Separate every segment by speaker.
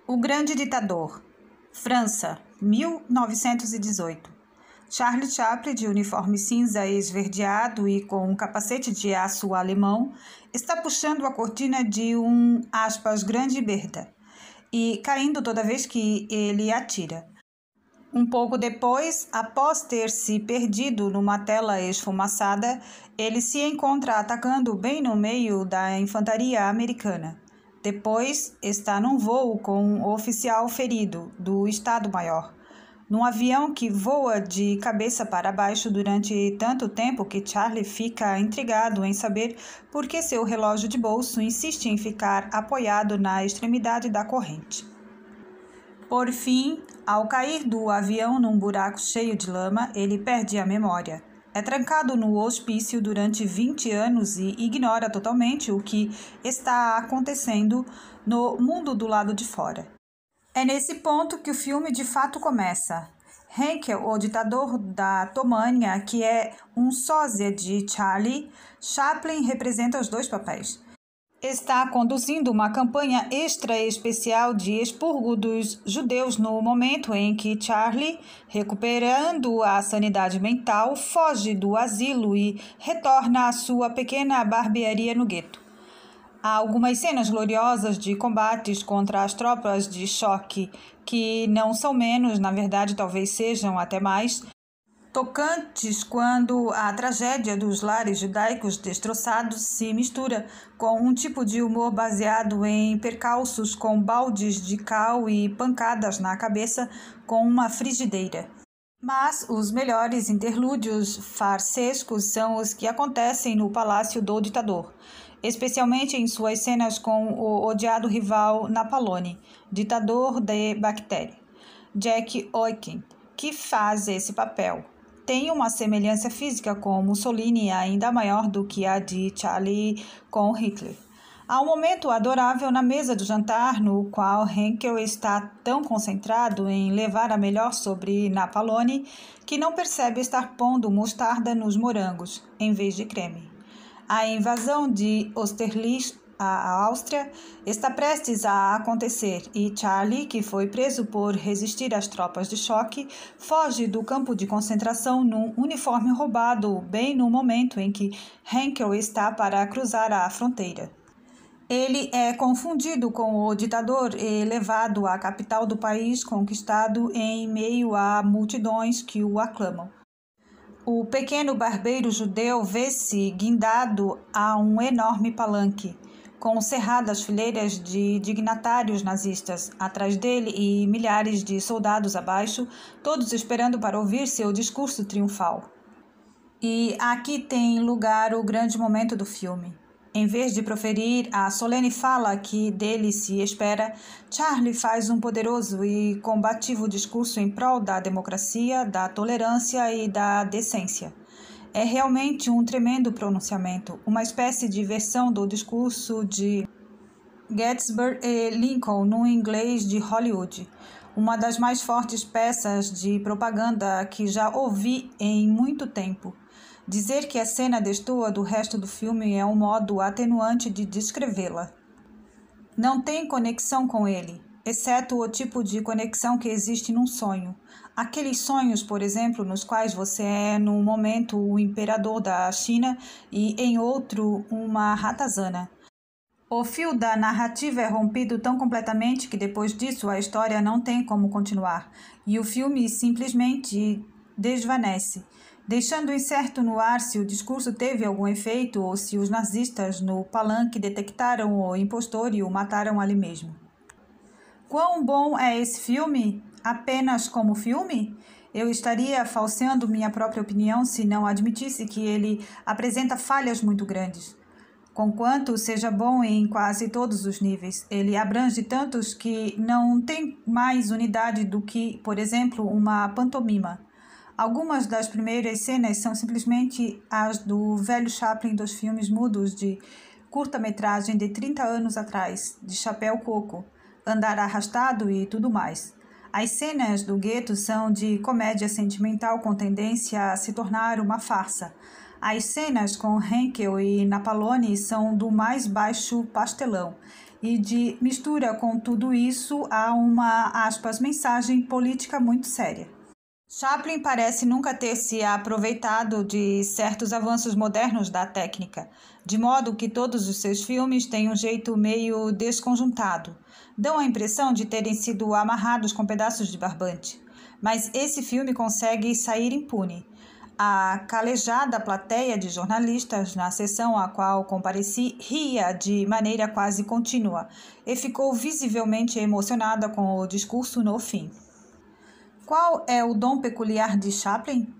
Speaker 1: O Grande Ditador, França, 1918. Charlie Chaplin, de uniforme cinza esverdeado e com um capacete de aço alemão, está puxando a cortina de grande berda e caindo toda vez que ele atira. Um pouco depois, após ter se perdido numa tela esfumaçada, ele se encontra atacando bem no meio da infantaria americana. Depois, está num voo com um oficial ferido do Estado-Maior, num avião que voa de cabeça para baixo durante tanto tempo que Charlie fica intrigado em saber por que seu relógio de bolso insiste em ficar apoiado na extremidade da corrente. Por fim, ao cair do avião num buraco cheio de lama, ele perde a memória. É trancado no hospício durante 20 anos e ignora totalmente o que está acontecendo no mundo do lado de fora. É nesse ponto que o filme de fato começa. Henkel, o ditador da Tomânia, que é um sósia de Charlie, Chaplin representa os dois papéis. Está conduzindo uma campanha extra especial de expurgo dos judeus no momento em que Charlie, recuperando a sanidade mental, foge do asilo e retorna à sua pequena barbearia no gueto. Há algumas cenas gloriosas de combates contra as tropas de choque, que não são menos, na verdade talvez sejam até mais, tocantes quando a tragédia dos lares judaicos destroçados se mistura com um tipo de humor baseado em percalços com baldes de cal e pancadas na cabeça com uma frigideira. Mas os melhores interlúdios farsescos são os que acontecem no Palácio do Ditador, especialmente em suas cenas com o odiado rival Napoleone, ditador de bactéria. Jack Oiken, que faz esse papel, tem uma semelhança física com Mussolini ainda maior do que a de Charlie com Hitler. Há um momento adorável na mesa do jantar no qual Henkel está tão concentrado em levar a melhor sobre Napoleone que não percebe estar pondo mostarda nos morangos, em vez de creme. A invasão de Austerlitz à Áustria está prestes a acontecer e Charlie, que foi preso por resistir às tropas de choque, foge do campo de concentração num uniforme roubado bem no momento em que Henkel está para cruzar a fronteira. Ele é confundido com o ditador e levado à capital do país conquistado em meio a multidões que o aclamam. O pequeno barbeiro judeu vê-se guindado a um enorme palanque, com cerradas fileiras de dignatários nazistas atrás dele e milhares de soldados abaixo, todos esperando para ouvir seu discurso triunfal. E aqui tem lugar o grande momento do filme. Em vez de proferir a solene fala que dele se espera, Charlie faz um poderoso e combativo discurso em prol da democracia, da tolerância e da decência. É realmente um tremendo pronunciamento, uma espécie de versão do discurso de Gettysburg e Lincoln no inglês de Hollywood, uma das mais fortes peças de propaganda que já ouvi em muito tempo. Dizer que a cena destoa do resto do filme é um modo atenuante de descrevê-la. Não tem conexão com ele, exceto o tipo de conexão que existe num sonho. Aqueles sonhos, por exemplo, nos quais você é, num momento, o imperador da China e, em outro, uma ratazana. O fio da narrativa é rompido tão completamente que, depois disso, a história não tem como continuar, e o filme simplesmente desvanece, deixando incerto no ar se o discurso teve algum efeito ou se os nazistas no palanque detectaram o impostor e o mataram ali mesmo. Quão bom é esse filme? Apenas como filme? Eu estaria falseando minha própria opinião se não admitisse que ele apresenta falhas muito grandes. Conquanto seja bom em quase todos os níveis, ele abrange tantos que não tem mais unidade do que, por exemplo, uma pantomima. Algumas das primeiras cenas são simplesmente as do velho Chaplin dos filmes mudos de curta-metragem de 30 anos atrás, de chapéu coco, andar arrastado e tudo mais. As cenas do gueto são de comédia sentimental com tendência a se tornar uma farsa. As cenas com Henkel e Napoleone são do mais baixo pastelão. e de mistura com tudo isso há uma, aspas, mensagem política muito séria. Chaplin parece nunca ter se aproveitado de certos avanços modernos da técnica, de modo que todos os seus filmes têm um jeito meio desconjuntado. Dão a impressão de terem sido amarrados com pedaços de barbante. Mas esse filme consegue sair impune. A calejada plateia de jornalistas na sessão a qual compareci ria de maneira quase contínua e ficou visivelmente emocionada com o discurso no fim. Qual é o dom peculiar de Chaplin?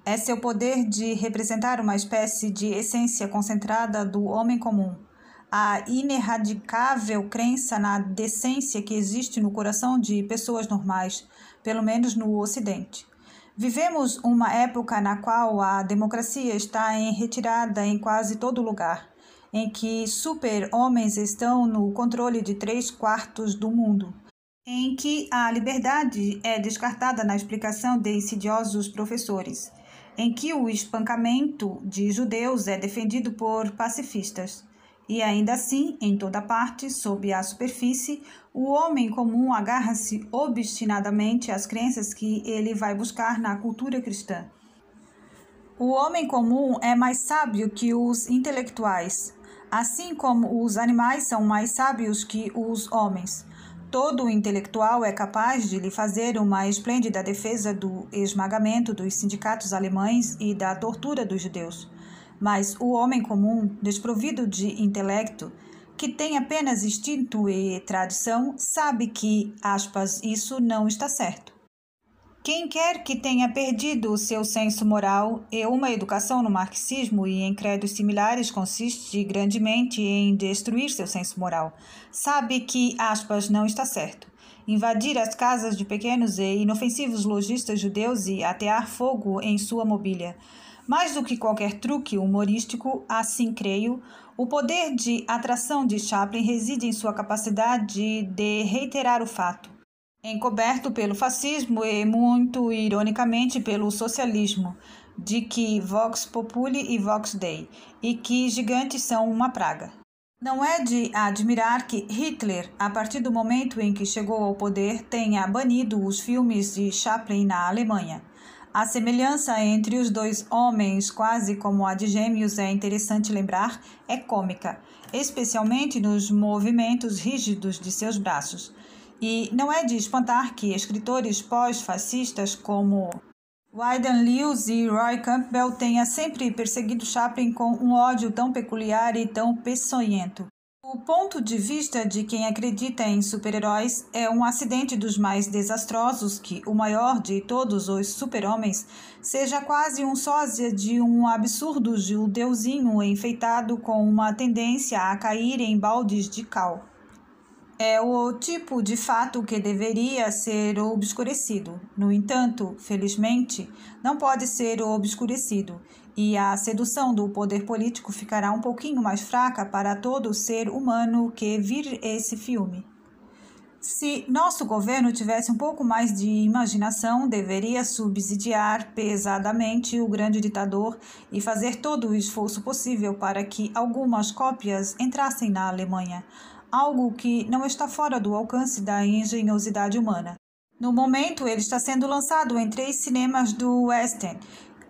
Speaker 1: É seu poder de representar uma espécie de essência concentrada do homem comum, a ineradicável crença na decência que existe no coração de pessoas normais, pelo menos no Ocidente. Vivemos uma época na qual a democracia está em retirada em quase todo lugar, em que super-homens estão no controle de 3/4 do mundo, em que a liberdade é descartada na explicação de insidiosos professores, em que o espancamento de judeus é defendido por pacifistas. E ainda assim, em toda parte, sob a superfície, o homem comum agarra-se obstinadamente às crenças que ele vai buscar na cultura cristã. O homem comum é mais sábio que os intelectuais, assim como os animais são mais sábios que os homens. Todo intelectual é capaz de lhe fazer uma esplêndida defesa do esmagamento dos sindicatos alemães e da tortura dos judeus. Mas o homem comum, desprovido de intelecto, que tem apenas instinto e tradição, sabe que, aspas, isso não está certo. Quem quer que tenha perdido o seu senso moral e uma educação no marxismo e em credos similares consiste grandemente em destruir seu senso moral, sabe que, aspas, não está certo. Invadir as casas de pequenos e inofensivos lojistas judeus e atear fogo em sua mobília. Mais do que qualquer truque humorístico, assim creio, o poder de atração de Chaplin reside em sua capacidade de reiterar o fato, encoberto pelo fascismo e, muito ironicamente, pelo socialismo, de que vox populi e vox dei, e que gigantes são uma praga. Não é de admirar que Hitler, a partir do momento em que chegou ao poder, tenha banido os filmes de Chaplin na Alemanha. A semelhança entre os dois homens, quase como a de gêmeos, é interessante lembrar, é cômica, especialmente nos movimentos rígidos de seus braços. E não é de espantar que escritores pós-fascistas como Wyndham Lewis e Roy Campbell tenham sempre perseguido Chaplin com um ódio tão peculiar e tão peçonhento. O ponto de vista de quem acredita em super-heróis é um acidente dos mais desastrosos que o maior de todos os super-homens seja quase um sósia de um absurdo judeuzinho enfeitado com uma tendência a cair em baldes de cal. É o tipo de fato que deveria ser obscurecido. No entanto, felizmente, não pode ser obscurecido, e a sedução do poder político ficará um pouquinho mais fraca para todo ser humano que vir esse filme. Se nosso governo tivesse um pouco mais de imaginação, deveria subsidiar pesadamente o grande ditador e fazer todo o esforço possível para que algumas cópias entrassem na Alemanha, algo que não está fora do alcance da engenhosidade humana. No momento, ele está sendo lançado em 3 cinemas do West End,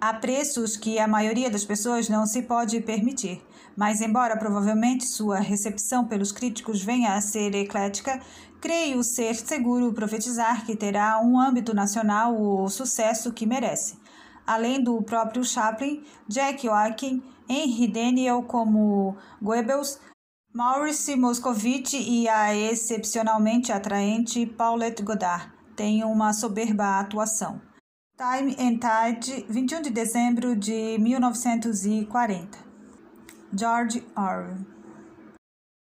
Speaker 1: a preços que a maioria das pessoas não se pode permitir. Mas, embora provavelmente sua recepção pelos críticos venha a ser eclética, creio ser seguro profetizar que terá um âmbito nacional o sucesso que merece. Além do próprio Chaplin, Jack Joaquin, Henry Daniel como Goebbels, Maurice Moscovitch e a excepcionalmente atraente Paulette Goddard têm uma soberba atuação. Time and Tide, 21 de dezembro de 1940. George Orwell.